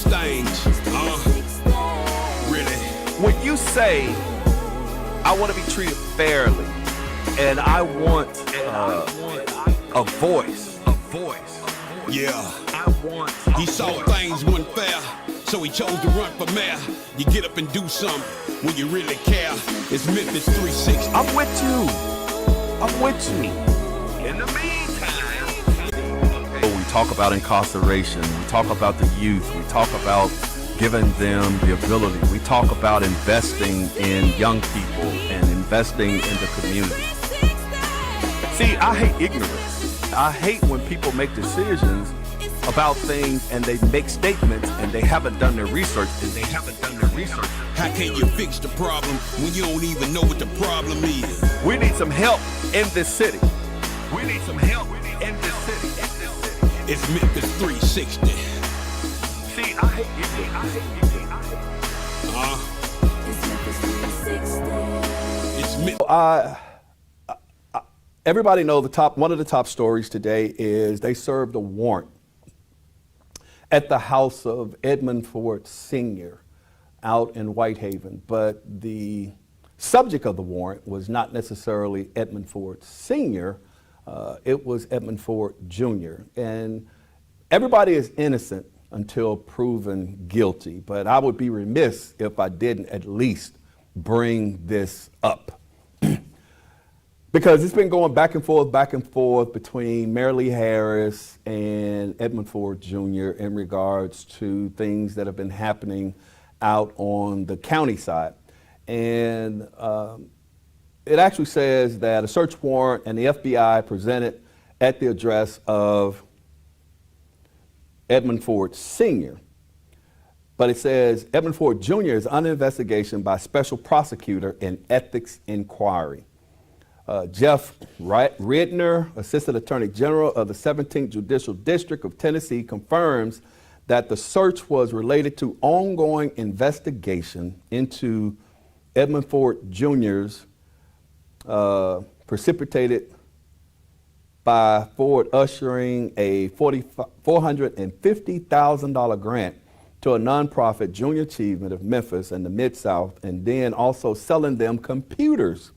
stains. Really? When you say, I want to be treated fairly, and I want a voice. Yeah. He saw things weren't fair, so he chose to run for mayor. You get up and do something when you really care. It's Memphis 360. I'm with you. In the meantime, we talk about incarceration, we talk about the youth, we talk about giving them the ability, we talk about investing in young people and investing in the community. See, I hate ignorance. I hate when people make decisions about things and they make statements and they haven't done their research How can you fix the problem when you don't even know what the problem is? We need some help in this city. It's Memphis 360. See, I hate ignorance. It's Memphis. Everybody know one of the top stories today is they served a warrant at the house of Edmund Ford Sr. out in Whitehaven. But the subject of the warrant was not necessarily Edmund Ford Sr., it was Edmund Ford Jr. And everybody is innocent until proven guilty. But I would be remiss if I didn't at least bring this up. Because it's been going back and forth between Mary Lee Harris and Edmund Ford Jr. in regards to things that have been happening out on the county side. And it actually says that a search warrant and the FBI presented at the address of Edmund Ford Sr. But it says Edmund Ford Jr. is under investigation by special prosecutor in ethics inquiry. Jeff Ridner, Assistant Attorney General of the 17th Judicial District of Tennessee, confirms that the search was related to ongoing investigation into Edmund Ford Jr.'s precipitated by Ford ushering a $450,000 grant to a nonprofit Junior Achievement of Memphis and the Mid-South, and then also selling them computers,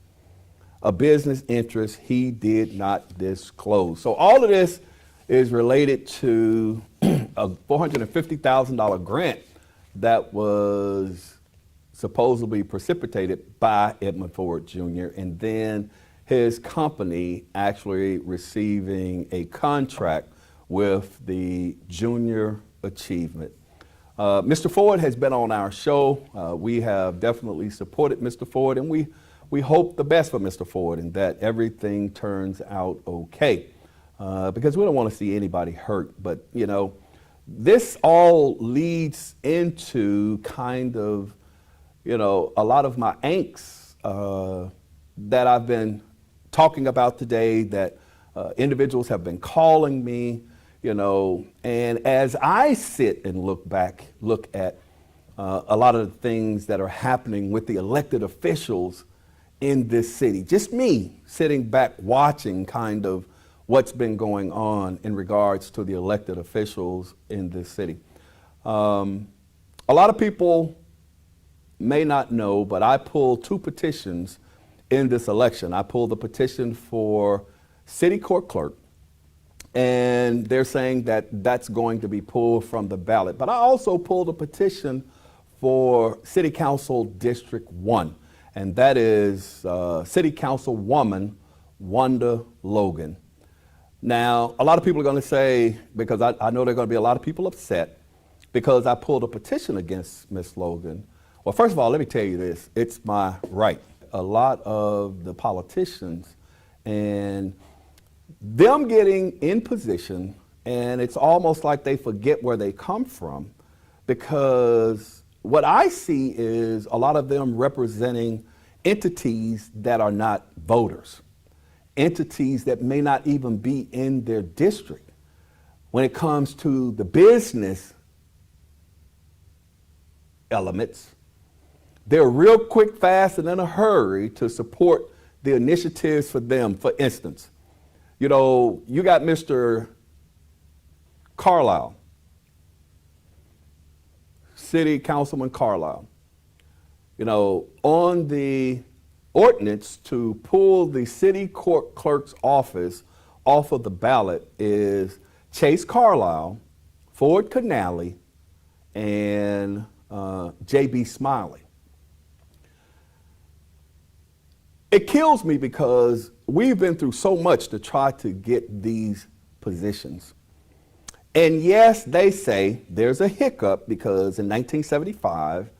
a business interest he did not disclose. So all of this is related to a $450,000 grant that was supposedly precipitated by Edmund Ford Jr. and then his company actually receiving a contract with the Junior Achievement. Mr. Ford has been on our show. We have definitely supported Mr. Ford, and we hope the best for Mr. Ford and that everything turns out okay, because we don't want to see anybody hurt. But, you know, this all leads into kind of, you know, a lot of my angst that I've been talking about today, that individuals have been calling me, you know, and as I sit and look at a lot of the things that are happening with the elected officials in this city, just me sitting back watching kind of what's been going on in regards to the elected officials in this city. A lot of people may not know, but I pulled 2 petitions in this election. I pulled the petition for city court clerk, and they're saying that that's going to be pulled from the ballot. But I also pulled a petition for City Council District 1, and that is City Councilwoman Wanda Logan. Now, a lot of people are going to say, because I know there are going to be a lot of people upset because I pulled a petition against Ms. Logan. Well, first of all, let me tell you this. It's my right. A lot of the politicians and them getting in position, and it's almost like they forget where they come from, because what I see is a lot of them representing entities that are not voters, entities that may not even be in their district. When it comes to the business elements, they're real quick, fast, and in a hurry to support the initiatives for them. For instance, you know, you got Mr. Carlisle. City Councilman Carlisle. You know, on the ordinance to pull the city court clerk's office off of the ballot is Chase Carlisle, Ford Canale, and J.B. Smiley. It kills me because we've been through so much to try to get these positions. And yes, they say there's a hiccup because in 1975,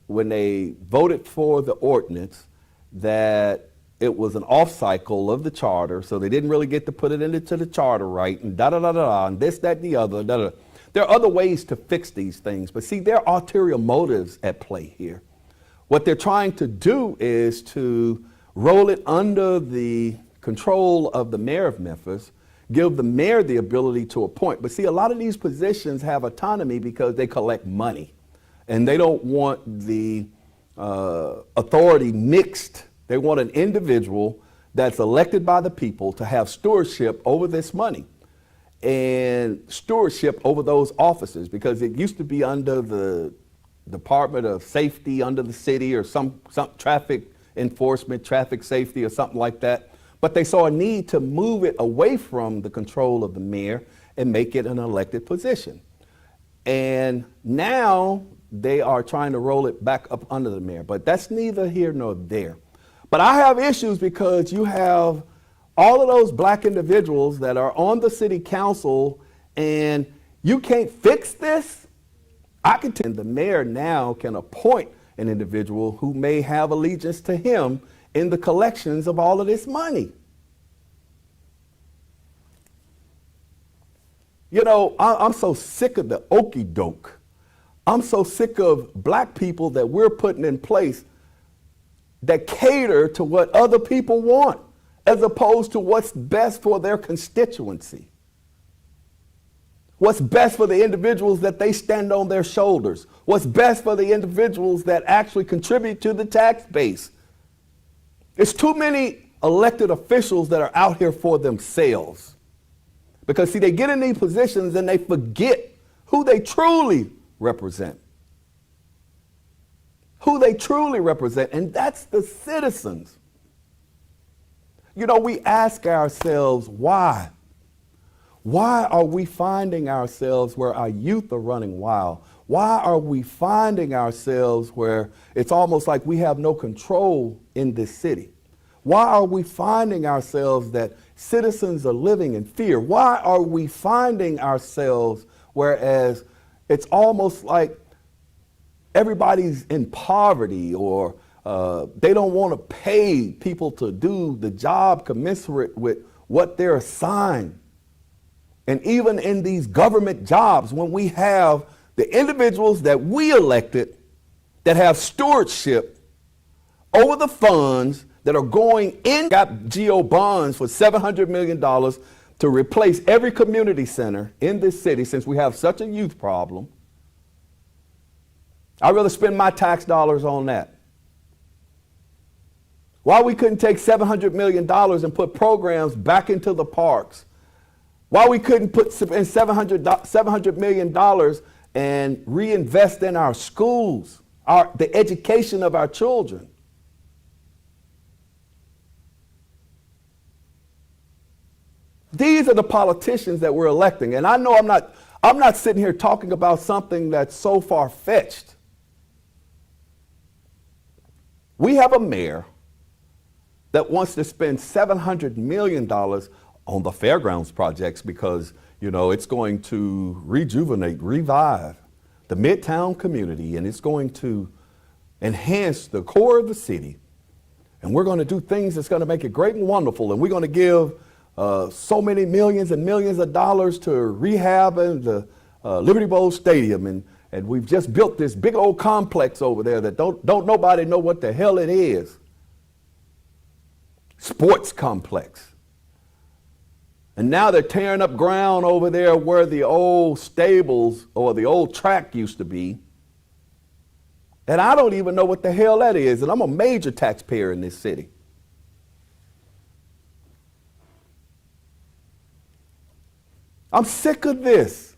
when they voted for the ordinance, that it was an off cycle of the charter, so they didn't really get to put it into the charter right, and da-da-da-da-da, and this, that, and the other, da-da. There are other ways to fix these things, but see, there are ulterior motives at play here. What they're trying to do is to roll it under the control of the mayor of Memphis, give the mayor the ability to appoint. But see, a lot of these positions have autonomy because they collect money, and they don't want the authority mixed. They want an individual that's elected by the people to have stewardship over this money and stewardship over those offices, because it used to be under the Department of Safety under the city, or some traffic enforcement, traffic safety, or something like that. But they saw a need to move it away from the control of the mayor and make it an elected position. And now they are trying to roll it back up under the mayor, but that's neither here nor there. But I have issues because you have all of those black individuals that are on the city council, and you can't fix this. I contend the mayor now can appoint an individual who may have allegiance to him in the collections of all of this money. You know, I'm so sick of the okie doke. I'm so sick of black people that we're putting in place that cater to what other people want, as opposed to what's best for their constituency. What's best for the individuals that they stand on their shoulders. What's best for the individuals that actually contribute to the tax base. It's too many elected officials that are out here for themselves. Because see, they get in these positions and they forget who they truly represent. Who they truly represent, and that's the citizens. You know, we ask ourselves, why? Why are we finding ourselves where our youth are running wild? Why are we finding ourselves where it's almost like we have no control in this city? Why are we finding ourselves that citizens are living in fear? Why are we finding ourselves whereas it's almost like everybody's in poverty, or they don't want to pay people to do the job commensurate with what they're assigned? And even in these government jobs, when we have the individuals that we elected that have stewardship over the funds that are going in, got GO bonds for $700 million to replace every community center in this city, since we have such a youth problem. I'd rather spend my tax dollars on that. Why we couldn't take $700 million and put programs back into the parks? Why we couldn't put in $700 million and reinvest in our schools, the education of our children? These are the politicians that we're electing. And I know I'm not sitting here talking about something that's so far-fetched. We have a mayor that wants to spend $700 million on the fairgrounds projects because, you know, it's going to revive the Midtown community, and it's going to enhance the core of the city. And we're going to do things that's going to make it great and wonderful. And we're going to give so many millions and millions of dollars to rehab and the Liberty Bowl Stadium. And we've just built this big old complex over there that don't nobody know what the hell it is. Sports complex. And now they're tearing up ground over there where the old stables or the old track used to be. And I don't even know what the hell that is. And I'm a major taxpayer in this city. I'm sick of this.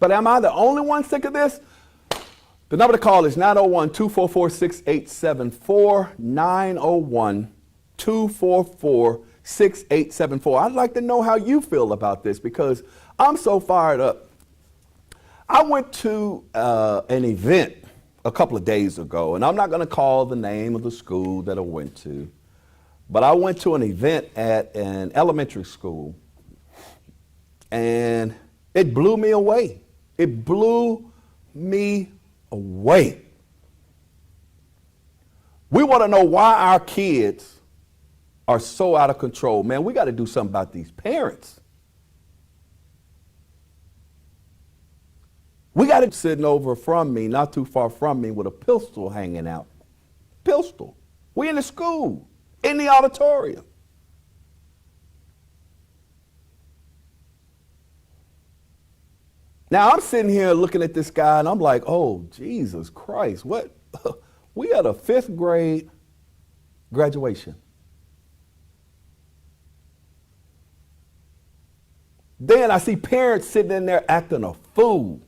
But am I the only one sick of this? The number to call is 901-244-6874, 901-244-6874. I'd like to know how you feel about this because I'm so fired up. I went to an event a couple of days ago, and I'm not going to call the name of the school that I went to, but I went to an event at an elementary school, and it blew me away. It blew me away. We want to know why our kids are so out of control. Man, we got to do something about these parents. We got it sitting over from me, not too far from me, with a pistol hanging out. Pistol. We in the school, in the auditorium. Now, I'm sitting here looking at this guy, and I'm like, oh, Jesus Christ, what? We had a 5th grade graduation. Then I see parents sitting in there acting a fool.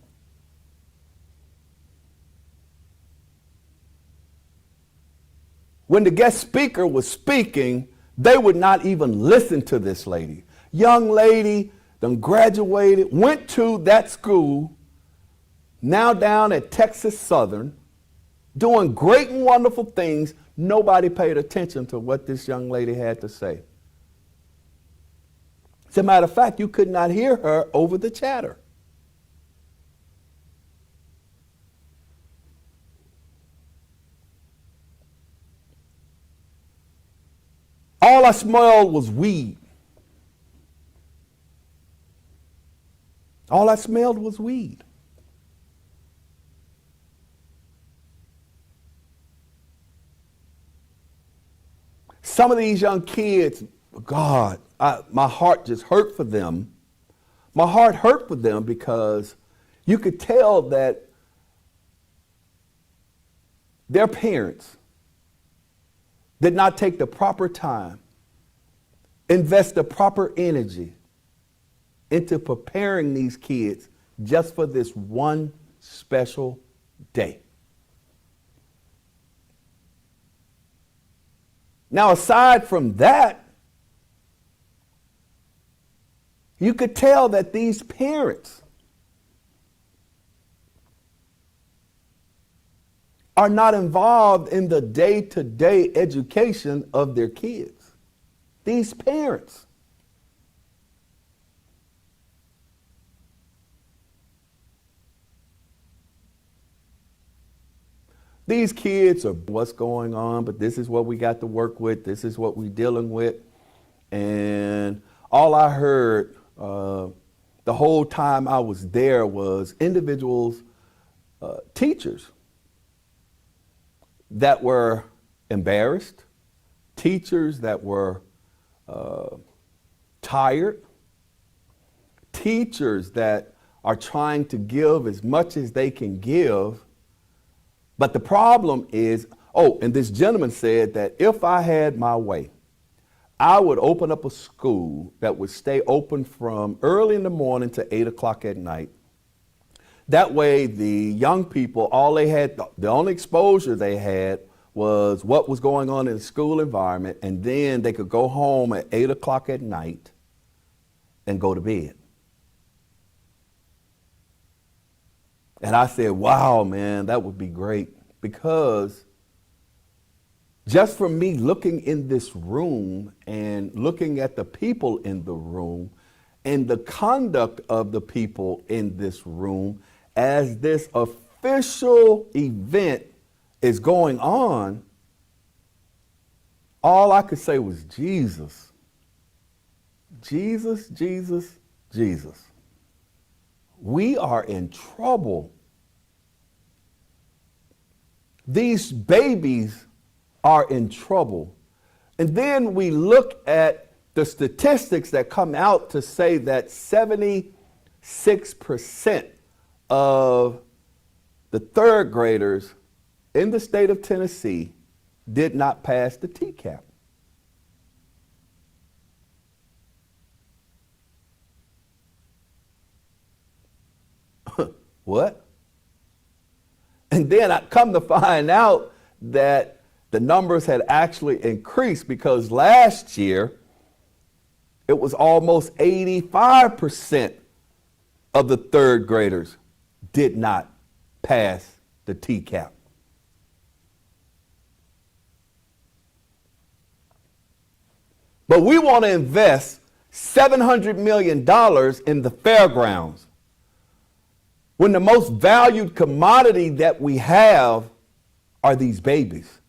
When the guest speaker was speaking, they would not even listen to this lady. Young lady, done graduated, went to that school, now down at Texas Southern, doing great and wonderful things. Nobody paid attention to what this young lady had to say. As a matter of fact, you could not hear her over the chatter. All I smelled was weed. All I smelled was weed. Some of these young kids, God, my heart just hurt for them. My heart hurt for them because you could tell that their parents did not take the proper time, invest the proper energy into preparing these kids just for this one special day. Now, aside from that, you could tell that these parents are not involved in the day-to-day education of their kids. These parents. These kids are what's going on, but this is what we got to work with. This is what we're dealing with. And all I heard the whole time I was there was individuals, teachers that were embarrassed, teachers that were tired, teachers that are trying to give as much as they can give. But the problem is, and this gentleman said that if I had my way, I would open up a school that would stay open from early in the morning to 8 o'clock at night. That way, the young people, the only exposure they had was what was going on in the school environment, and then they could go home at 8 o'clock at night and go to bed. And I said, wow, man, that would be great. Because just from me looking in this room and looking at the people in the room and the conduct of the people in this room as this official event is going on, all I could say was Jesus. Jesus, Jesus, Jesus. We are in trouble. These babies are in trouble. And then we look at the statistics that come out to say that 76% of the 3rd graders in the state of Tennessee did not pass the TCAP. What? And then I come to find out that the numbers had actually increased because last year it was almost 85% of the third graders did not pass the TCAP. But we want to invest $700 million in the fairgrounds when the most valued commodity that we have are these babies.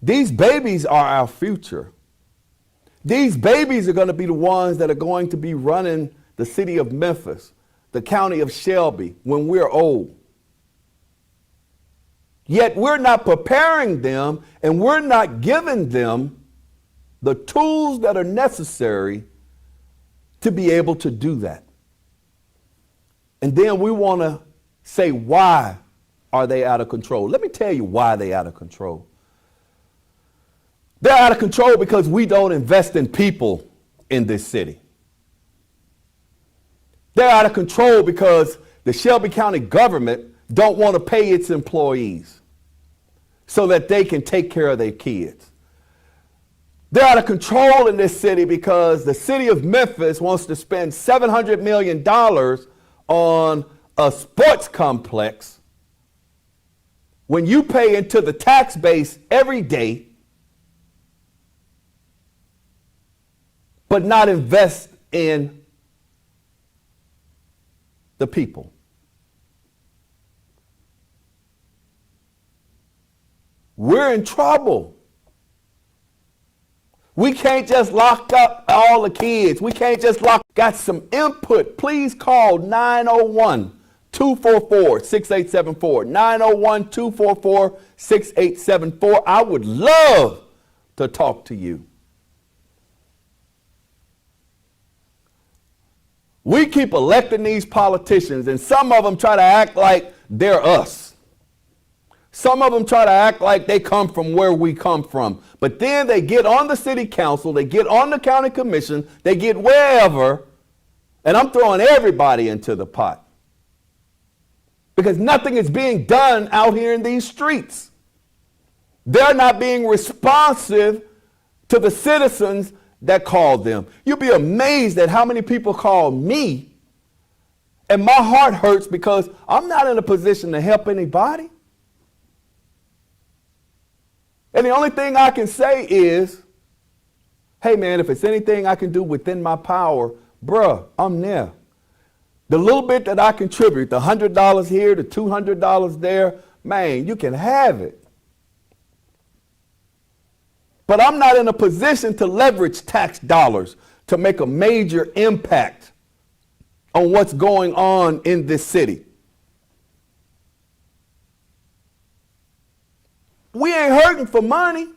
These babies are our future. These babies are going to be the ones that are going to be running the city of Memphis, the county of Shelby when we're old. Yet we're not preparing them and we're not giving them the tools that are necessary to be able to do that. And then we want to say, why are they out of control? Let me tell you why they're out of control. They're out of control because we don't invest in people in this city. They're out of control because the Shelby County government don't want to pay its employees so that they can take care of their kids. They're out of control in this city because the city of Memphis wants to spend $700 million on a sports complex when you pay into the tax base every day, but not invest in the people. We're in trouble. We can't just lock up all the kids. We can't just lock. Got some input? Please call 901-244-6874. 901-244-6874. I would love to talk to you. We keep electing these politicians, and some of them try to act like they're us. Some of them try to act like they come from where we come from. But then they get on the city council, they get on the county commission, they get wherever, and I'm throwing everybody into the pot. Because nothing is being done out here in these streets. They're not being responsive to the citizens that called them. You'll be amazed at how many people call me, and my heart hurts because I'm not in a position to help anybody. And the only thing I can say is, hey man, if it's anything I can do within my power, bruh, I'm there. The little bit that I contribute, the $100 here, the $200 there, man, you can have it. But I'm not in a position to leverage tax dollars to make a major impact on what's going on in this city. We ain't hurting for money.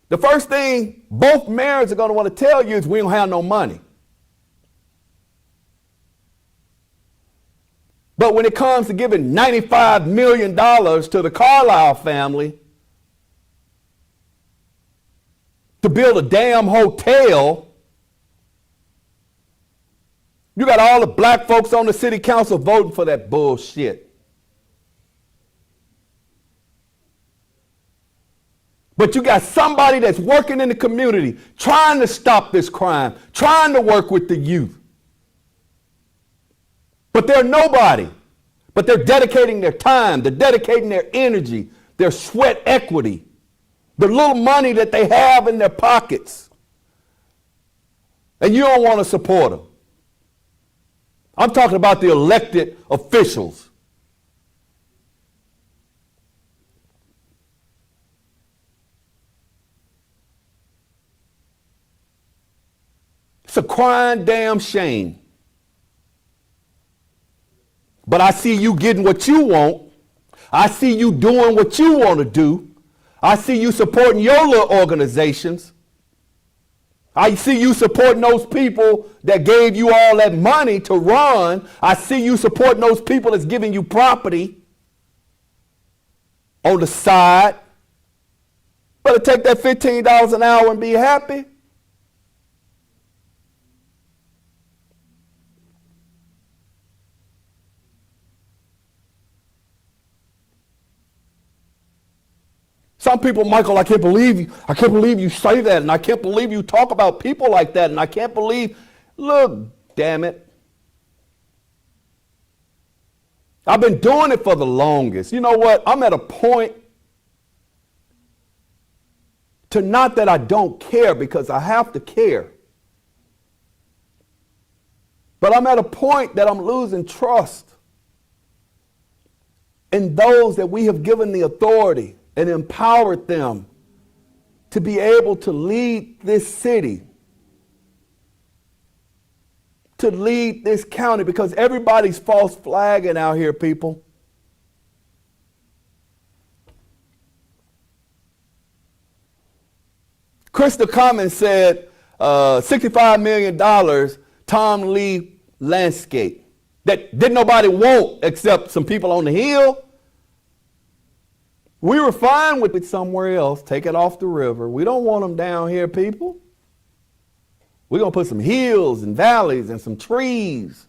The first thing both mayors are going to want to tell you is we don't have no money. But when it comes to giving $95 million to the Carlisle family to build a damn hotel, you got all the black folks on the city council voting for that bullshit. But you got somebody that's working in the community, trying to stop this crime, trying to work with the youth. But they're nobody. But they're dedicating their time, they're dedicating their energy, their sweat equity, the little money that they have in their pockets. And you don't want to support them. I'm talking about the elected officials. It's a crying damn shame. But I see you getting what you want. I see you doing what you want to do. I see you supporting your little organizations. I see you supporting those people that gave you all that money to run. I see you supporting those people that's giving you property on the side. Better take that $15 an hour and be happy. Some people, Michael, I can't believe you. I can't believe you say that, and I can't believe you talk about people like that, and I can't believe. Look, damn it. I've been doing it for the longest. You know what? I'm at a point to not that I don't care, because I have to care. But I'm at a point that I'm losing trust in those that we have given the authority and empowered them to be able to lead this city, to lead this county, because everybody's false flagging out here, people. Crystal Commons said $65 million Tom Lee landscape that didn't nobody want except some people on the hill. We were fine with it somewhere else. Take it off the river. We don't want them down here, people. We're going to put some hills and valleys and some trees.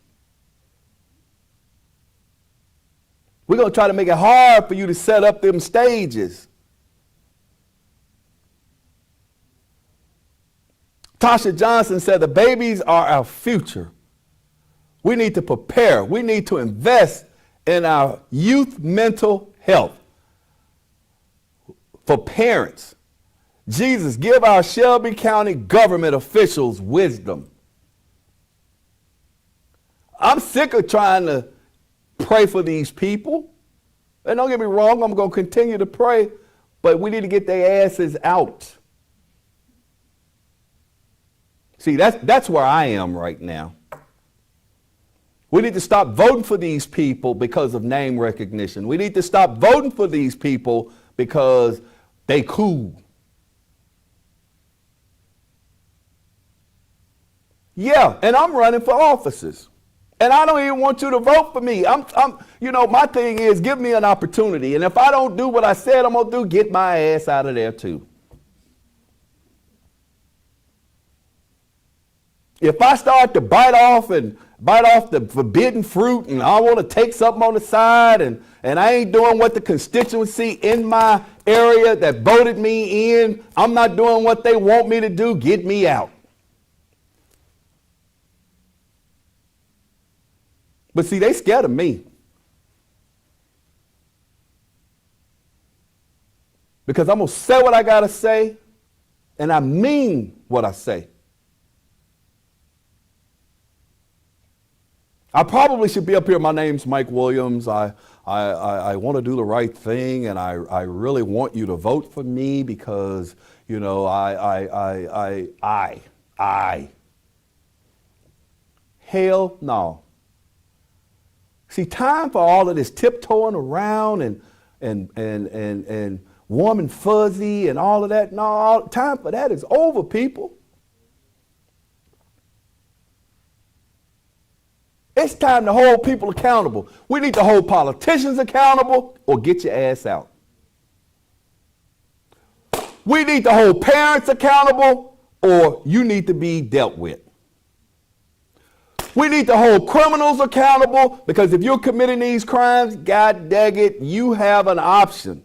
We're going to try to make it hard for you to set up them stages. Tasha Johnson said the babies are our future. We need to prepare. We need to invest in our youth mental health. For parents, Jesus, give our Shelby County government officials wisdom. I'm sick of trying to pray for these people. And don't get me wrong, I'm going to continue to pray, but we need to get their asses out. See, that's where I am right now. We need to stop voting for these people because of name recognition. We need to stop voting for these people because they cool. Yeah, and I'm running for offices. And I don't even want you to vote for me. My thing is, give me an opportunity. And if I don't do what I said I'm going to do, get my ass out of there too. If I start to bite off the forbidden fruit, and I want to take something on the side, and I ain't doing what the constituency in my area that voted me in, I'm not doing what they want me to do, get me out. But see, they scared of me. Because I'm going to say what I got to say, and I mean what I say. I probably should be up here. My name's Mike Williams. I want to do the right thing, and I really want you to vote for me because, Hell no. See, time for all of this tiptoeing around and warm and fuzzy and all of that. No, time for that is over, people. It's time to hold people accountable. We need to hold politicians accountable or get your ass out. We need to hold parents accountable or you need to be dealt with. We need to hold criminals accountable because if you're committing these crimes, God dang it, you have an option.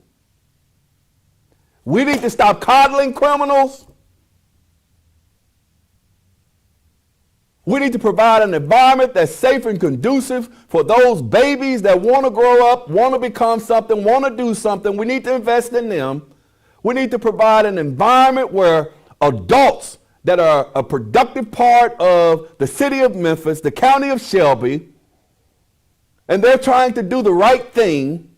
We need to stop coddling criminals. We need to provide an environment that's safe and conducive for those babies that want to grow up, want to become something, want to do something. We need to invest in them. We need to provide an environment where adults that are a productive part of the city of Memphis, the county of Shelby, and they're trying to do the right thing,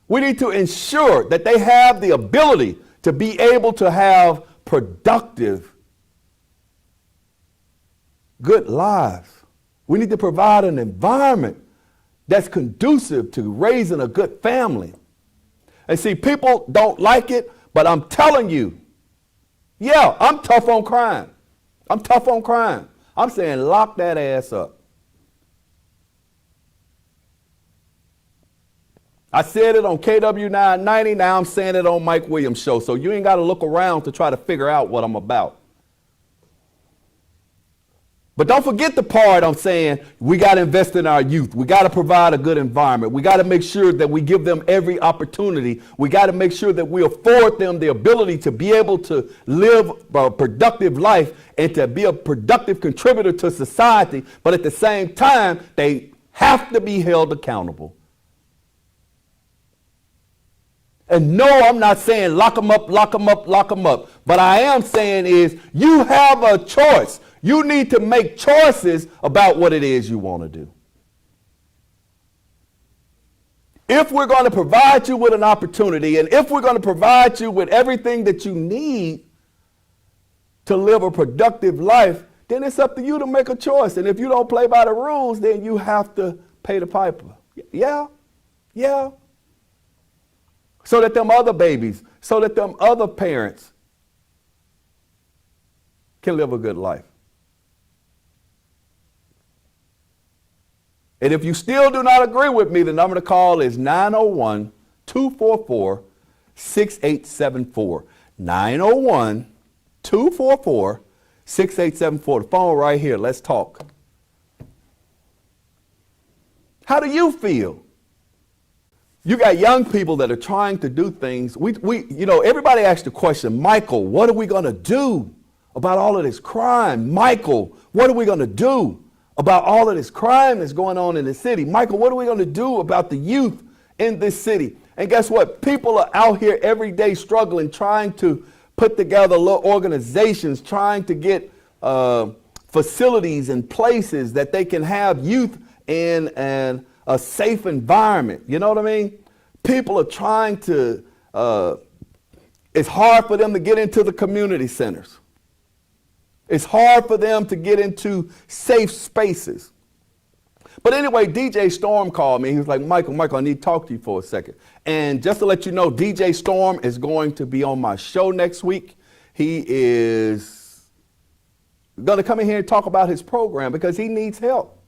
we need to ensure that they have the ability to be able to have productive good lives. We need to provide an environment that's conducive to raising a good family. And see, people don't like it, but I'm telling you, yeah, I'm tough on crime. I'm tough on crime. I'm saying lock that ass up. I said it on KW 990, now I'm saying it on Mike Williams' show, so you ain't got to look around to try to figure out what I'm about. But don't forget the part I'm saying we got to invest in our youth. We got to provide a good environment. We got to make sure that we give them every opportunity. We got to make sure that we afford them the ability to be able to live a productive life and to be a productive contributor to society. But at the same time, they have to be held accountable. And no, I'm not saying lock them up, lock them up, lock them up. But I am saying is you have a choice. You need to make choices about what it is you want to do. If we're going to provide you with an opportunity, and if we're going to provide you with everything that you need to live a productive life, then it's up to you to make a choice. And if you don't play by the rules, then you have to pay the piper. Yeah. So that them other babies, so that them other parents can live a good life. And if you still do not agree with me, the number to call is 901-244-6874. 901-244-6874. The phone right here. Let's talk. How do you feel? You got young people that are trying to do things. Everybody asks the question, Michael, what are we going to do about all of this crime? Michael, what are we going to do about all of this crime that's going on in the city? Michael, what are we going to do about the youth in this city? And guess what? People are out here every day struggling, trying to put together little organizations, trying to get facilities and places that they can have youth in and a safe environment. You know what I mean? People are trying to, it's hard for them to get into the community centers. It's hard for them to get into safe spaces. But anyway, DJ Storm called me. He was like, Michael, I need to talk to you for a second. And just to let you know, DJ Storm is going to be on my show next week. He is going to come in here and talk about his program because he needs help.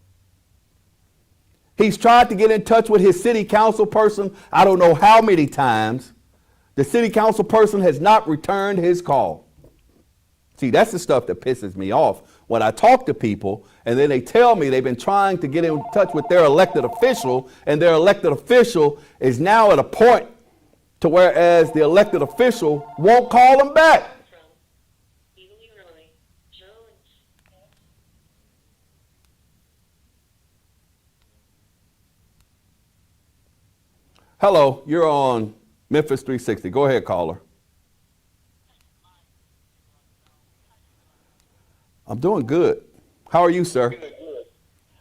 He's tried to get in touch with his city council person, I don't know how many times. The city council person has not returned his call. See, that's the stuff that pisses me off when I talk to people and then they tell me they've been trying to get in touch with their elected official, and their elected official is now at a point to whereas the elected official won't call them back. Hello, you're on Memphis 360. Go ahead, caller. I'm doing good. How are you, sir? Good.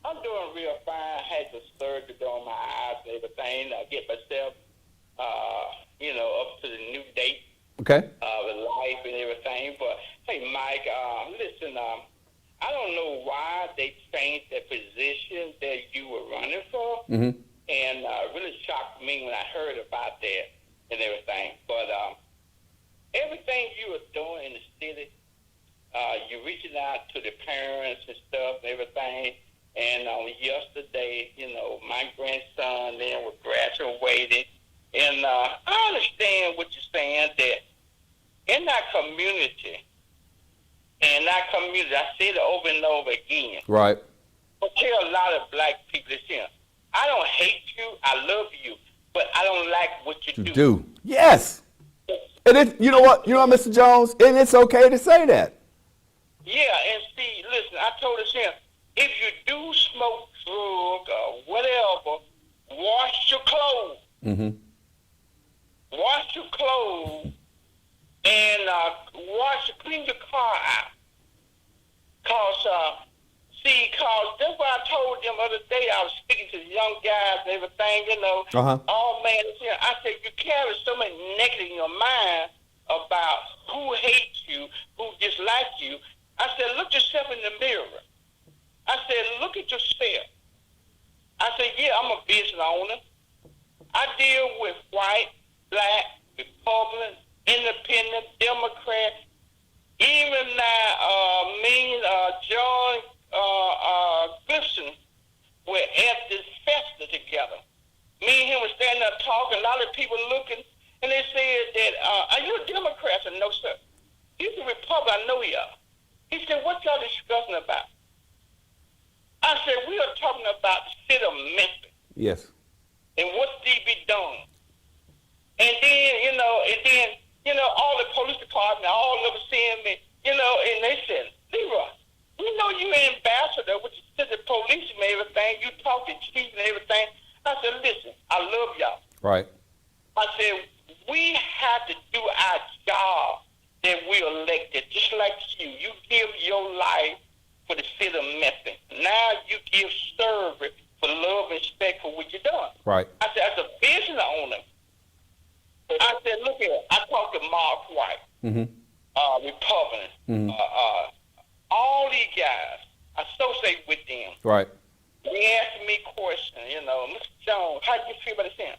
I'm doing real fine. Had the surgery on my eyes and everything. I get myself, up to the new date. Okay. With life and everything. But hey, Mike, listen. I don't know why they changed the position that you were running for, and really shocked me when I heard about that and everything. But everything you were doing in the city. You're reaching out to the parents and stuff and everything. And yesterday, my grandson then was graduating. And I understand what you're saying, that in our community, I say it over and over again. Right. But tell a lot of black people this here. I don't hate you. I love you. But I don't like what you do. Yes. And you know what, Mr. Jones? And it's okay to say that. Yeah, and see, listen, I told us here, if you do smoke, drug, or whatever, wash your clothes. Mm-hmm. Wash your clothes and clean your car out. Cause that's what I told them the other day. I was speaking to the young guys and everything, Oh, man, I said, you carry so much negative in your mind about who hates you, who dislikes you. I said, look yourself in the mirror. I said, look at yourself. I said, yeah, I'm a business owner. I deal with white, black, Republican, Independent, Democrat, even now, John Gibson were at this festa together. Me and him were standing there talking, a lot of people looking, and they said that, are you a Democrat? I said, no, sir. He's a Republican, I know he are. He said, what y'all discussing about? city of Memphis. Yes. And what's to be done? And then, all the police department, all of them seeing me, and they said, Leroy, we know you ambassador with the city police and everything. You talk to chief and everything. I said, listen, I love y'all. Right. I said, we have to do our job that we elected, just like you. You give your life for the city of Memphis. Now you give service for love and respect for what you done. Right. I said, as a business owner, I said, look here, I talked to Mark White, Republican, all these guys, I associate with them. Right. They asked me questions, Mr. Jones, how do you feel about this thing?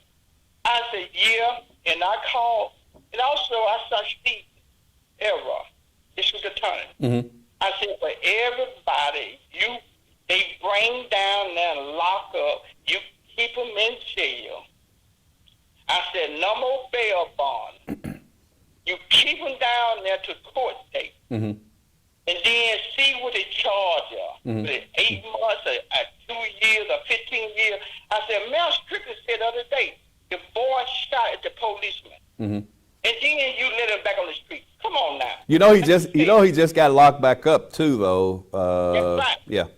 I said, yeah, and I called, and also I saw Steve Era, this was attorney. I said, for everybody, they bring down there and lock up, you keep them in jail. I said, no more bail bond. You keep them down there to court date. And then see what they charge you. Mm-hmm. 8 months, or 2 years, or 15 years. I said, Mel Strickland said the other day, the boy shot at the policeman. And then you let him back on the street. Come on now. He just got locked back up too, though. That's right. Yeah.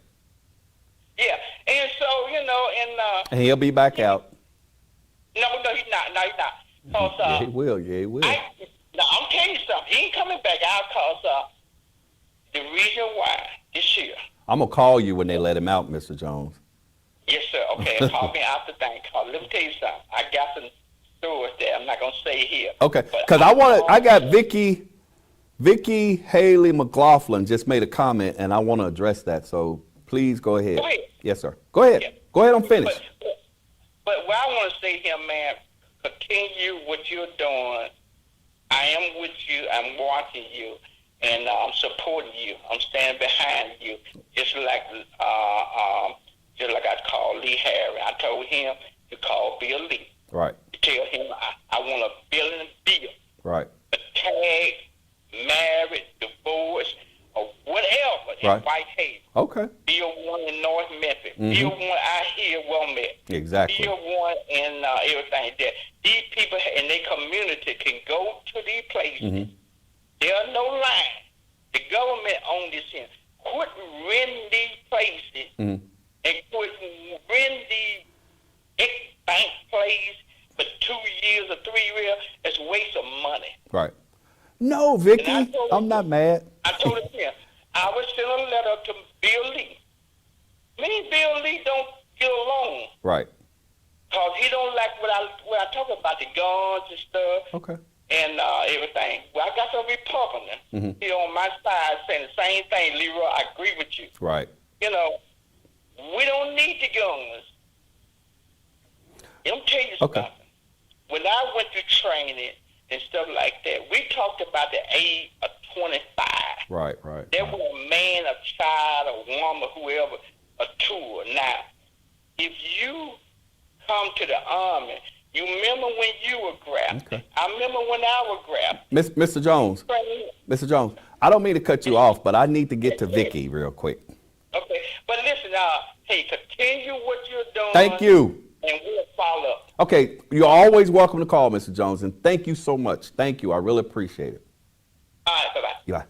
Yeah, and so and he'll be back out. No, he's not. No, he's not. Cause, yeah, he will. Yeah, he will. I'm telling you something. He ain't coming back out because the reason why this year. I'm gonna call you when they let him out, Mr. Jones. Yes, sir. Okay, call me after that. Let me tell you something. I got some stories there. I'm not gonna say here. Okay, because I got Vicky Haley McLaughlin just made a comment, and I want to address that. So please go ahead. Go ahead. Yes, sir. Go ahead. Yeah. Go ahead and finish. But what I want to say here, man, continue what you're doing. I am with you. I'm watching you, and I'm supporting you. I'm standing behind you, just like I called Lee Harry. I told him to call Bill Lee. Right. To tell him I want $1 billion deal. Right. A tag, married, divorce, or whatever in right. Whitehaven. Okay. Bill 1 in North Memphis. Bill 1 out here, Wilmette. Exactly. Bill 1 in everything there. These people in their community can go to these places. There are no lines. The government owns this here. Quit renting these places and quit renting these bank places for 2 years or 3 years. It's a waste of money. Right. No, Vicky, I'm not mad. I told him, I was sending a letter to Bill Lee. Me and Bill Lee don't get along. Right. Because he don't like what I talk about, the guns and stuff. Okay. And everything. Well, I got some Republican here on my side saying the same thing, Leroy. I agree with you. Right. We don't need the guns. Let me tell you something. When I went to training and stuff like that, we talked about the age of 25. Right. There was a man, a child, a woman, whoever, a tool. Now, if you come to the Army, you remember when you were grafted. Okay. I remember when I was grafted. Mr. Jones. Mr. Jones, I don't mean to cut you off, but I need to get to Vicky real quick. Okay. But listen, hey, continue what you're doing. Thank you. And we'll follow up. Okay. You're always welcome to call, Mr. Jones, and thank you so much. Thank you. I really appreciate it. All right. Bye-bye.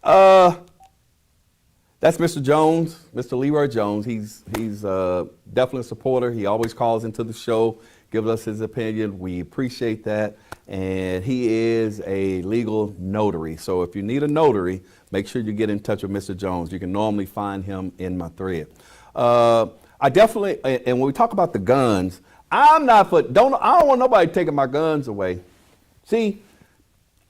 Bye. That's Mr. Jones, Mr. Leroy Jones. He's definitely a supporter. He always calls into the show, gives us his opinion. We appreciate that. And he is a legal notary. So if you need a notary, make sure you get in touch with Mr. Jones. You can normally find him in my thread. I definitely, and when we talk about the guns, I don't want nobody taking my guns away. See,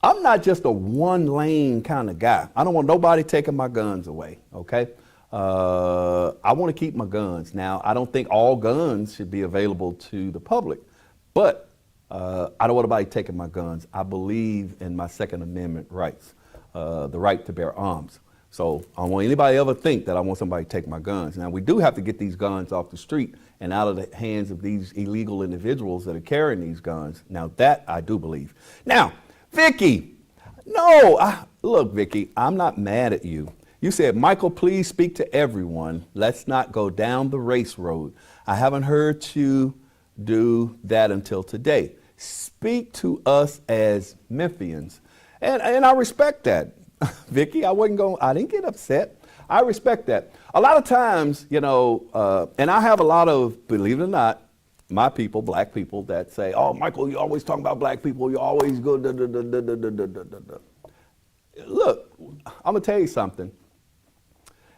I'm not just a one lane kind of guy. I don't want nobody taking my guns away, okay? I want to keep my guns. Now, I don't think all guns should be available to the public, but I don't want nobody taking my guns. I believe in my Second Amendment rights, the right to bear arms. So I don't want anybody ever think that I want somebody to take my guns. Now, we do have to get these guns off the street and out of the hands of these illegal individuals that are carrying these guns. Now, that I do believe. Now, Vicky, no, look, Vicky, I'm not mad at you. You said, Michael, please speak to everyone. Let's not go down the race road. I haven't heard you do that until today. Speak to us as Memphians. And I respect that, Vicky. I didn't get upset. I respect that. A lot of times, and I have a lot of, believe it or not, my people, black people that say, oh, Michael, you always talking about black people. You always go, da, da, da, da, da, da, da, da, da. Look, I'm going to tell you something.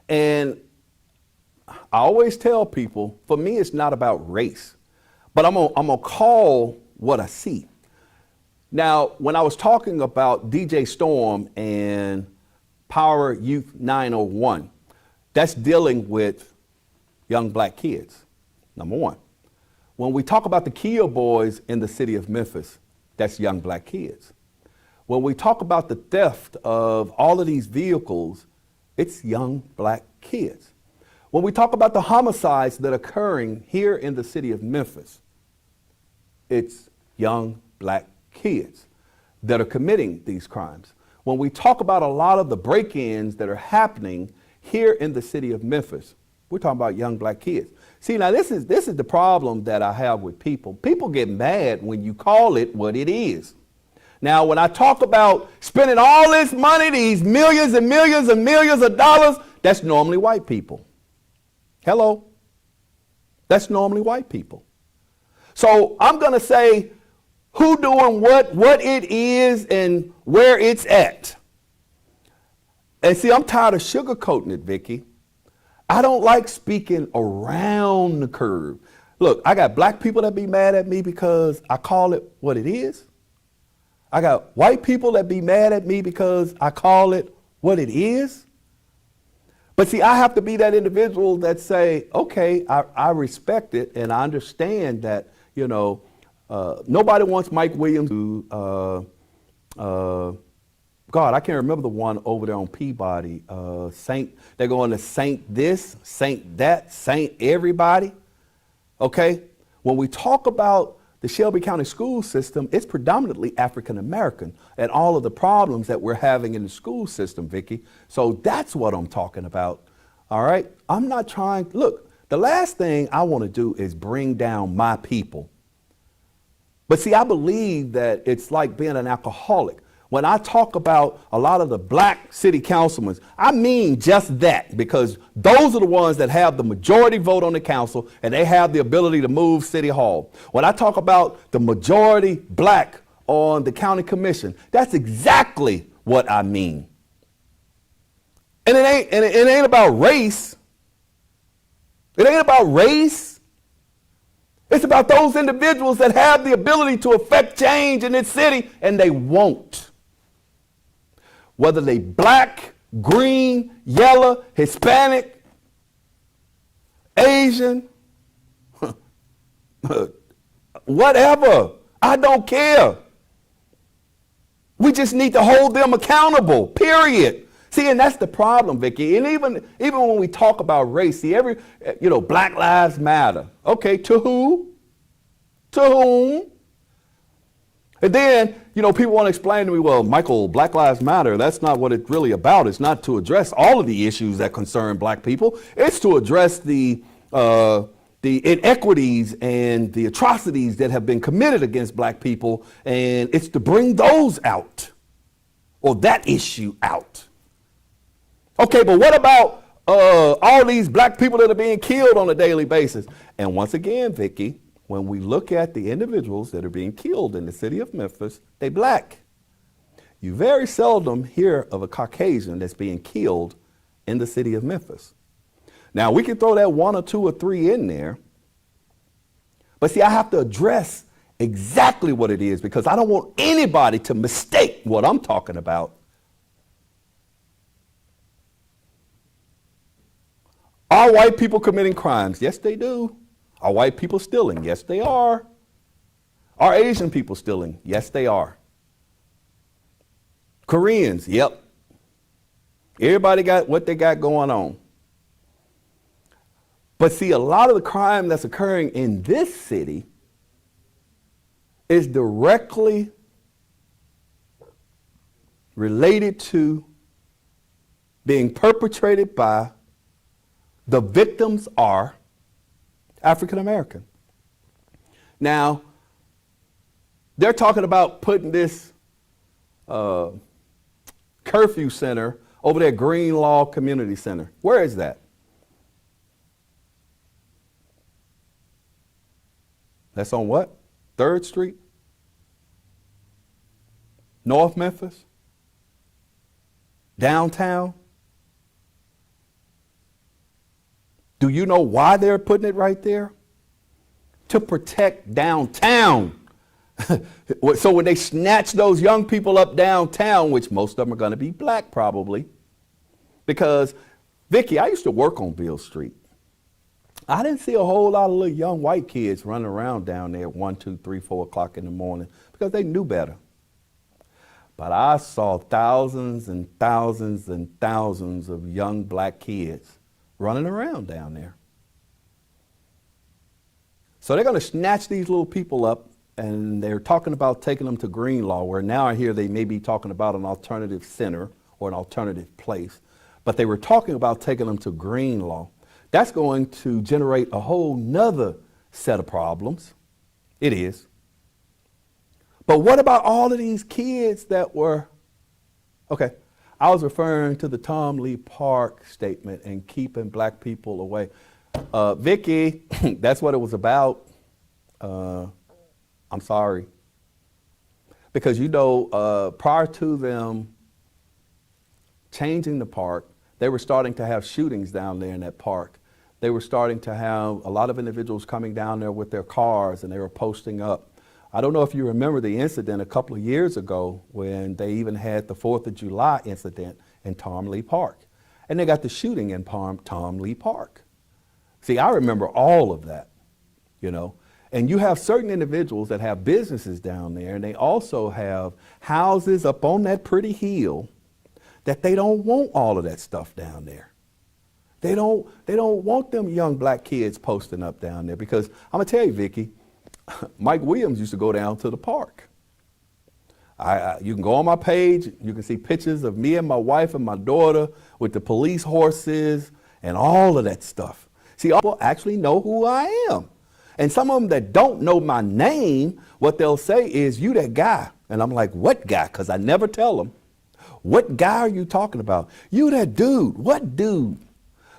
And I always tell people, for me, it's not about race, but I'm gonna call what I see. Now, when I was talking about DJ Storm and Power Youth 901, that's dealing with young black kids, number one. When we talk about the Kia boys in the city of Memphis, that's young black kids. When we talk about the theft of all of these vehicles, it's young black kids. When we talk about the homicides that are occurring here in the city of Memphis, it's young black kids that are committing these crimes. When we talk about a lot of the break-ins that are happening here in the city of Memphis, we're talking about young black kids. See, now this is the problem that I have with people. People get mad when you call it what it is. Now, when I talk about spending all this money, these millions and millions and millions of dollars, that's normally white people. Hello? That's normally white people. So I'm going to say who doing what it is and where it's at. And see, I'm tired of sugarcoating it, Vicky. I don't like speaking around the curve. Look, I got black people that be mad at me because I call it what it is. I got white people that be mad at me because I call it what it is. But see, I have to be that individual that say, okay, I respect it and I understand that, nobody wants Mike Williams to, God, I can't remember the one over there on Peabody, they're going to Saint this, Saint that, Saint everybody. Okay. When we talk about the Shelby County school system, it's predominantly African American and all of the problems that we're having in the school system, Vicky. So that's what I'm talking about. All right. I'm not trying. Look, the last thing I want to do is bring down my people. But see, I believe that it's like being an alcoholic. When I talk about a lot of the black city councilmen, I mean just that, because those are the ones that have the majority vote on the council and they have the ability to move City Hall. When I talk about the majority black on the county commission, that's exactly what I mean. And it ain't about race. It ain't about race. It's about those individuals that have the ability to affect change in this city, and they won't. Whether they black, green, yellow, Hispanic, Asian, whatever. I don't care. We just need to hold them accountable, period. See, and that's the problem, Vicky. And even when we talk about race, see, Black Lives Matter. Okay, to who? To whom? And then, people want to explain to me, well, Michael, Black Lives Matter, that's not what it's really about. It's not to address all of the issues that concern black people. It's to address the inequities and the atrocities that have been committed against black people. And it's to bring those out, or that issue out. Okay, but what about all these black people that are being killed on a daily basis? And once again, Vicky, when we look at the individuals that are being killed in the city of Memphis, they black. You very seldom hear of a Caucasian that's being killed in the city of Memphis. Now, we can throw that 1 or 2 or 3 in there. But see, I have to address exactly what it is, because I don't want anybody to mistake what I'm talking about. Are white people committing crimes? Yes, they do. Are white people stealing? Yes, they are. Are Asian people stealing? Yes, they are. Koreans? Yep. Everybody got what they got going on. But see, a lot of the crime that's occurring in this city is directly related to being perpetrated by the victims are African American. Now, they're talking about putting this curfew center over there, Greenlaw Community Center. Where is that? That's on what? 3rd Street? North Memphis? Downtown? Do you know why they're putting it right there? To protect downtown. So when they snatch those young people up downtown, which most of them are going to be black probably, because, Vicky, I used to work on Beale Street. I didn't see a whole lot of little young white kids running around down there at 1, 2, 3, 4 o'clock in the morning because they knew better. But I saw thousands and thousands and thousands of young black kids running around down there. So they're going to snatch these little people up, and they're talking about taking them to Greenlaw, where now I hear they may be talking about an alternative center or an alternative place. But they were talking about taking them to Greenlaw. That's going to generate a whole nother set of problems. It is. But what about all of these kids that were, okay, I was referring to the Tom Lee Park statement and keeping black people away. Vicky, that's what it was about. I'm sorry. Because, you know, prior to them changing the park, they were starting to have shootings down there in that park. They were starting to have a lot of individuals coming down there with their cars, and they were posting up. I don't know if you remember the incident a couple of years ago when they even had the 4th of July incident in Tom Lee Park. And they got the shooting in Tom Lee Park. See, I remember all of that, you know. And you have certain individuals that have businesses down there, and they also have houses up on that pretty hill that they don't want all of that stuff down there. They don't want them young black kids posting up down there, because I'm going to tell you, Vicky, Mike Williams used to go down to the park. You can go on my page, you can see pictures of me and my wife and my daughter with the police horses and all of that stuff. See, people actually know who I am. And some of them that don't know my name, what they'll say is, "You that guy." And I'm like, "What guy?" Because I never tell them. "What guy are you talking about?" "You that dude." "What dude?"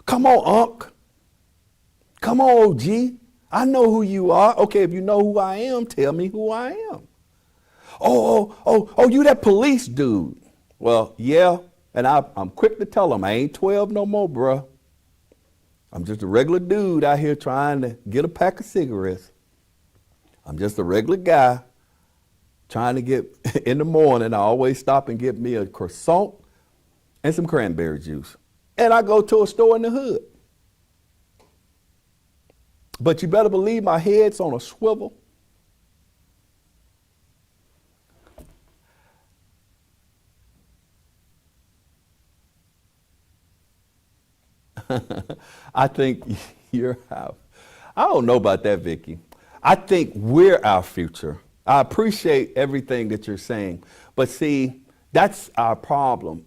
"Come on, Unc. Come on, OG. I know who you are." "Okay, if you know who I am, tell me who I am." Oh, you that police dude." "Well, yeah." And I'm quick to tell them, I ain't 12 no more, bruh. I'm just a regular dude out here trying to get a pack of cigarettes. I'm just a regular guy trying to get, in the morning, I always stop and get me a croissant and some cranberry juice. And I go to a store in the hood. But you better believe my head's on a swivel. I think I don't know about that, Vicky. I think we're our future. I appreciate everything that you're saying. But see, that's our problem.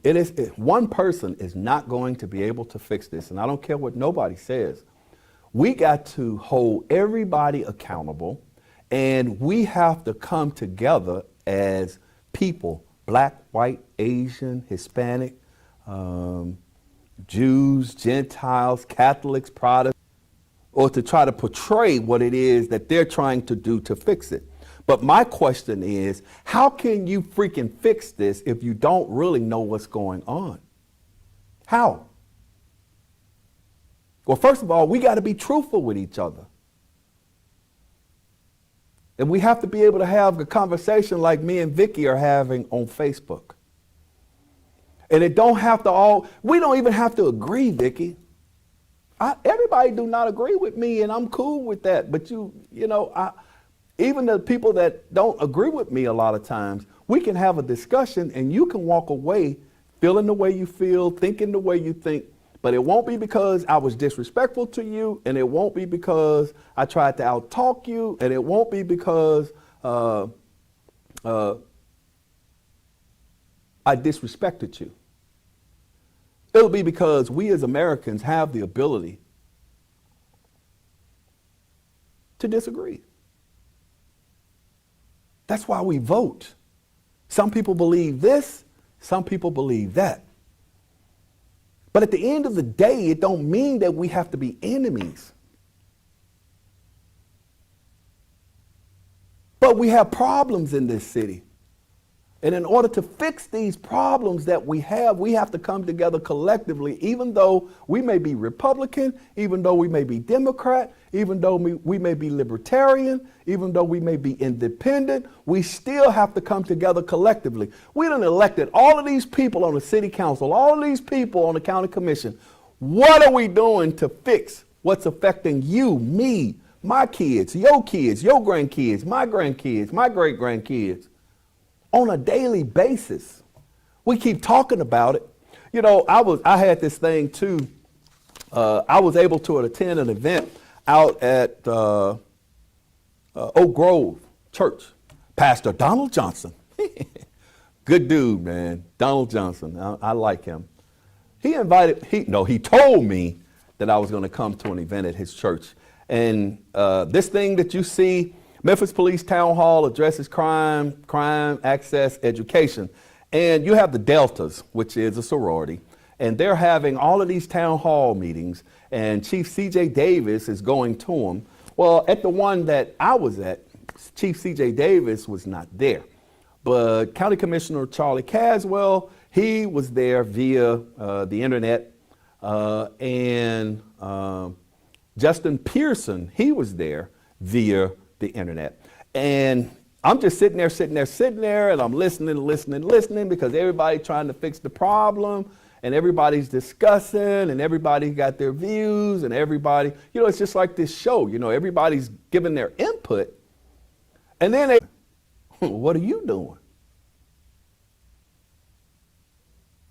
One person is not going to be able to fix this. And I don't care what nobody says. We got to hold everybody accountable, and we have to come together as people, black, white, Asian, Hispanic, Jews, Gentiles, Catholics, Protestants, or to try to portray what it is that they're trying to do to fix it. But my question is, how can you freaking fix this if you don't really know what's going on? How? Well, first of all, we got to be truthful with each other. And we have to be able to have a conversation like me and Vicky are having on Facebook. And it don't have to we don't even have to agree, Vicky. Everybody do not agree with me, and I'm cool with that. But even the people that don't agree with me a lot of times, we can have a discussion and you can walk away feeling the way you feel, thinking the way you think. But it won't be because I was disrespectful to you, and it won't be because I tried to out-talk you, and it won't be because I disrespected you. It'll be because we as Americans have the ability to disagree. That's why we vote. Some people believe this, some people believe that. But at the end of the day, it don't mean that we have to be enemies. But we have problems in this city. And in order to fix these problems that we have to come together collectively, even though we may be Republican, even though we may be Democrat, even though we may be Libertarian, even though we may be independent, we still have to come together collectively. We done elected all of these people on the city council, all of these people on the county commission. What are we doing to fix what's affecting you, me, my kids, your grandkids, my great-grandkids? On a daily basis. We keep talking about it. You know, I had this thing too. I was able to attend an event out at Oak Grove Church. Pastor Donald Johnson. Good dude, man. Donald Johnson. I like him. He told me that I was going to come to an event at his church. And this thing that you see, Memphis Police Town Hall addresses crime, access, education. And you have the Deltas, which is a sorority, and they're having all of these town hall meetings, and Chief C.J. Davis is going to them. Well, at the one that I was at, Chief C.J. Davis was not there. But County Commissioner Charlie Caswell, he was there via the internet, and Justin Pearson, he was there via the internet. And I'm just sitting there, and I'm listening, because everybody's trying to fix the problem, and everybody's discussing, and everybody got their views, and everybody, it's just like this show, everybody's giving their input. And then what are you doing?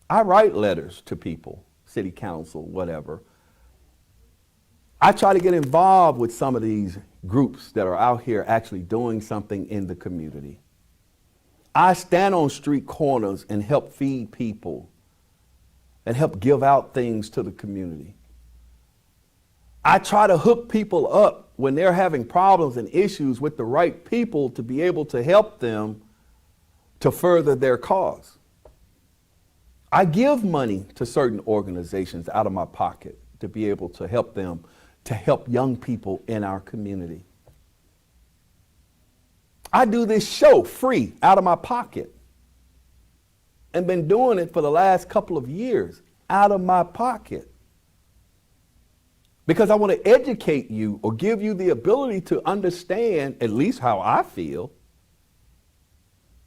I write letters to people, city council, whatever. I try to get involved with some of these groups that are out here actually doing something in the community. I stand on street corners and help feed people and help give out things to the community. I try to hook people up when they're having problems and issues with the right people to be able to help them to further their cause. I give money to certain organizations out of my pocket to be able to help them, to help young people in our community. I do this show free out of my pocket and been doing it for the last couple of years out of my pocket because I want to educate you or give you the ability to understand at least how I feel.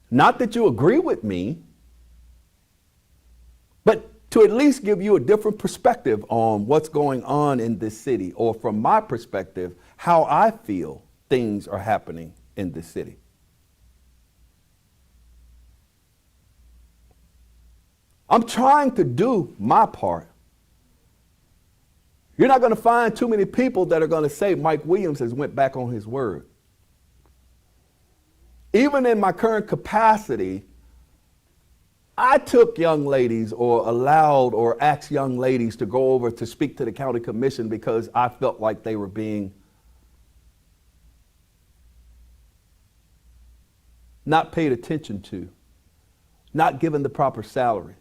Not that you agree with me, but to at least give you a different perspective on what's going on in this city, or from my perspective, how I feel things are happening in this city. I'm trying to do my part. You're not going to find too many people that are going to say Mike Williams has went back on his word. Even in my current capacity, I took young ladies or allowed or asked young ladies to go over to speak to the county commission because I felt like they were being not paid attention to, not given the proper salary.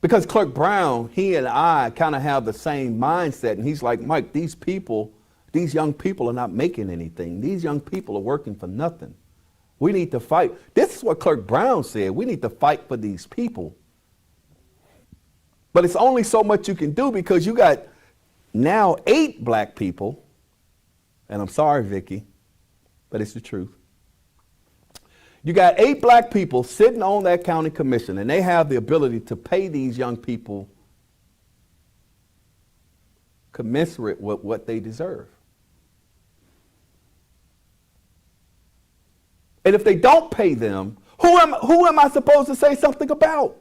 Because Clerk Brown, he and I kind of have the same mindset, and he's like, Mike, these young people are not making anything. These young people are working for nothing. We need to fight. This is what Clerk Brown said. We need to fight for these people. But it's only so much you can do because you got now 8 black people, and I'm sorry, Vicky, but it's the truth. You got 8 black people sitting on that county commission, and they have the ability to pay these young people commensurate with what they deserve. And if they don't pay them, who am I supposed to say something about?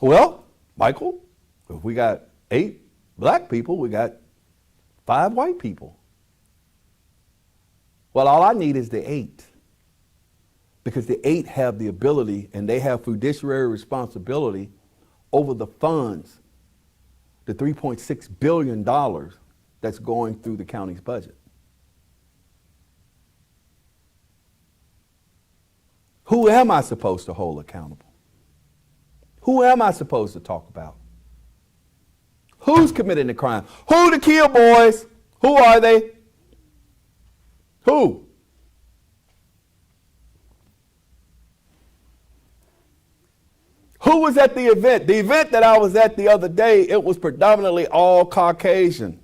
Well, Michael, if we got 8 black people, we got 5 white people. Well, all I need is the 8. Because the 8 have the ability and they have fiduciary responsibility over the funds, the $3.6 billion that's going through the county's budget. Who am I supposed to hold accountable? Who am I supposed to talk about? Who's committing the crime? Who the kill boys? Who are they? Who? Who was at the event? The event that I was at the other day, it was predominantly all Caucasian.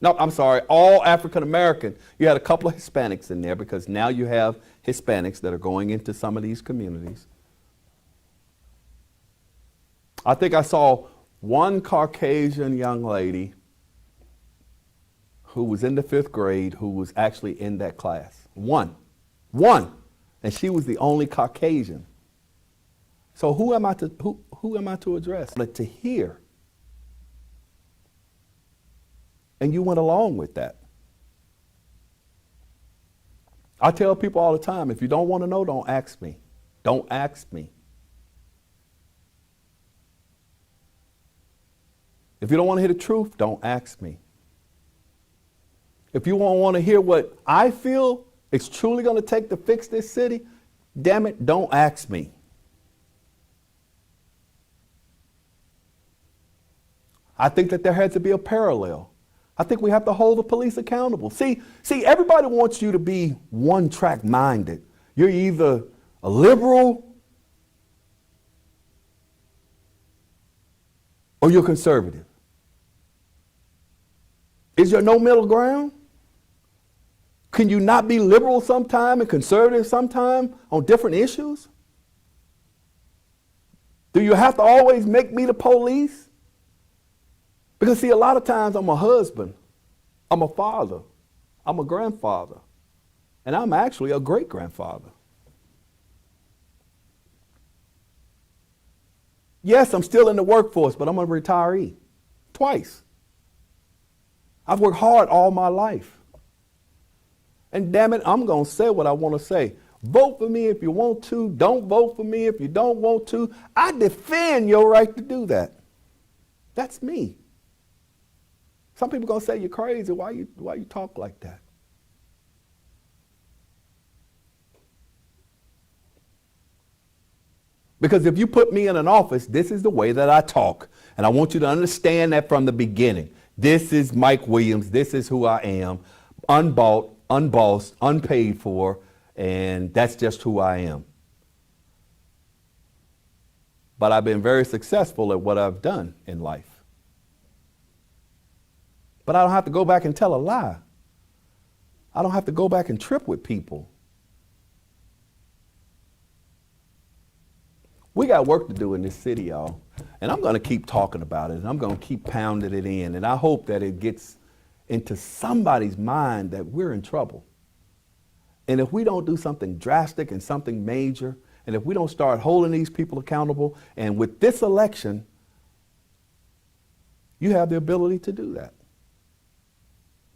No, I'm sorry, all African American. You had a couple of Hispanics in there because now you have Hispanics that are going into some of these communities. I think I saw one Caucasian young lady who was in the 5th grade who was actually in that class. One. And she was the only Caucasian. So who am I to address? But to hear. And you went along with that. I tell people all the time, if you don't want to know, don't ask me. Don't ask me. If you don't want to hear the truth, don't ask me. If you don't want to hear what I feel it's truly going to take to fix this city, damn it, don't ask me. I think that there has to be a parallel. I think we have to hold the police accountable. See, everybody wants you to be one-track minded. You're either a liberal or you're conservative. Is there no middle ground? Can you not be liberal sometime and conservative sometime on different issues? Do you have to always make me the police? Because see, a lot of times I'm a husband, I'm a father, I'm a grandfather, and I'm actually a great-grandfather. Yes, I'm still in the workforce, but I'm a retiree twice. I've worked hard all my life. And damn it, I'm going to say what I want to say. Vote for me if you want to. Don't vote for me if you don't want to. I defend your right to do that. That's me. Some people are going to say you're crazy. Why you talk like that? Because if you put me in an office, this is the way that I talk. And I want you to understand that from the beginning. This is Mike Williams. This is who I am. Unbought, unbossed, unpaid for, and that's just who I am. But I've been very successful at what I've done in life. But I don't have to go back and tell a lie. I don't have to go back and trip with people. We got work to do in this city, y'all. And I'm going to keep talking about it, and I'm going to keep pounding it in. And I hope that it gets into somebody's mind that we're in trouble. And if we don't do something drastic and something major, and if we don't start holding these people accountable, and with this election, you have the ability to do that.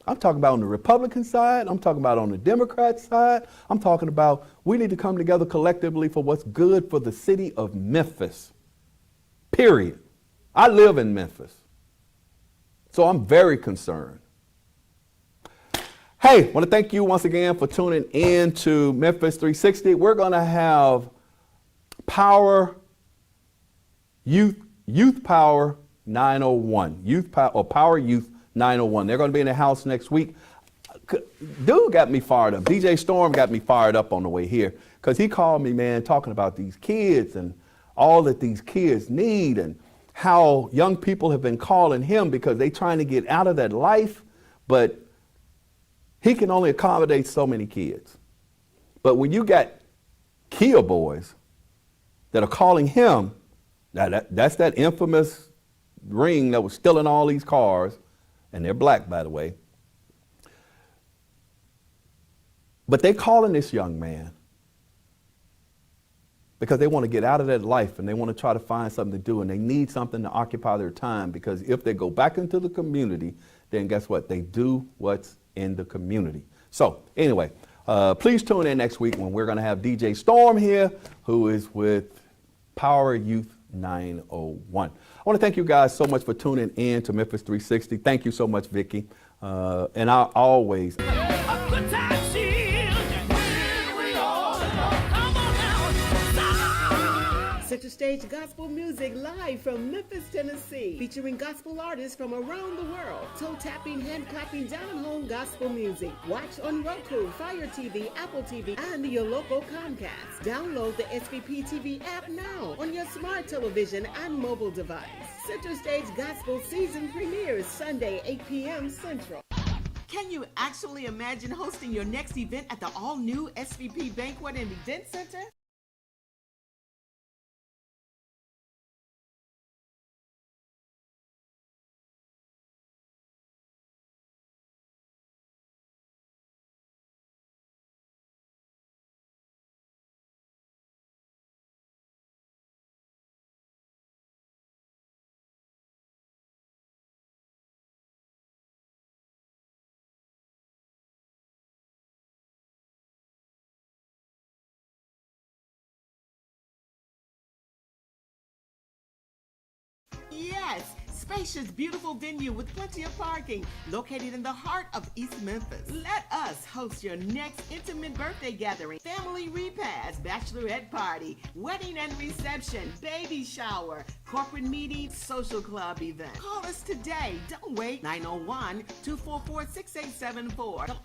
I'm talking about on the Republican side. I'm talking about on the Democrat side. I'm talking about we need to come together collectively for what's good for the city of Memphis. Period. I live in Memphis. So I'm very concerned. Hey, I want to thank you once again for tuning in to Memphis 360. We're going to have Power Youth Power 901. Power Youth 901. They're going to be in the house next week. Dude got me fired up. DJ Storm got me fired up on the way here because he called me, man, talking about these kids and all that these kids need and how young people have been calling him because they're trying to get out of that life, but he can only accommodate so many kids. But when you got kill boys that are calling him, that's that infamous ring that was stealing all these cars, and they're black, by the way. But they calling this young man because they want to get out of that life and they want to try to find something to do and they need something to occupy their time because if they go back into the community, then guess what? They do what's in the community. So anyway, please tune in next week when we're going to have DJ Storm here, who is with Power Youth 901. I want to thank you guys so much for tuning in to Memphis 360. Thank you so much, Vicki. And I always... Center Stage Gospel Music live from Memphis, Tennessee, featuring gospel artists from around the world. Toe-tapping, hand-clapping, down-home gospel music. Watch on Roku, Fire TV, Apple TV, and your local Comcast. Download the SVP TV app now on your smart television and mobile device. Center Stage Gospel season premieres Sunday, 8 p.m. Central. Can you actually imagine hosting your next event at the all-new SVP Banquet and Event Center? Yes, spacious, beautiful venue with plenty of parking, located in the heart of East Memphis. Let us host your next intimate birthday gathering, family repast, bachelorette party, wedding and reception, baby shower, corporate meeting, social club event. Call us today. Don't wait. 901-244-6874.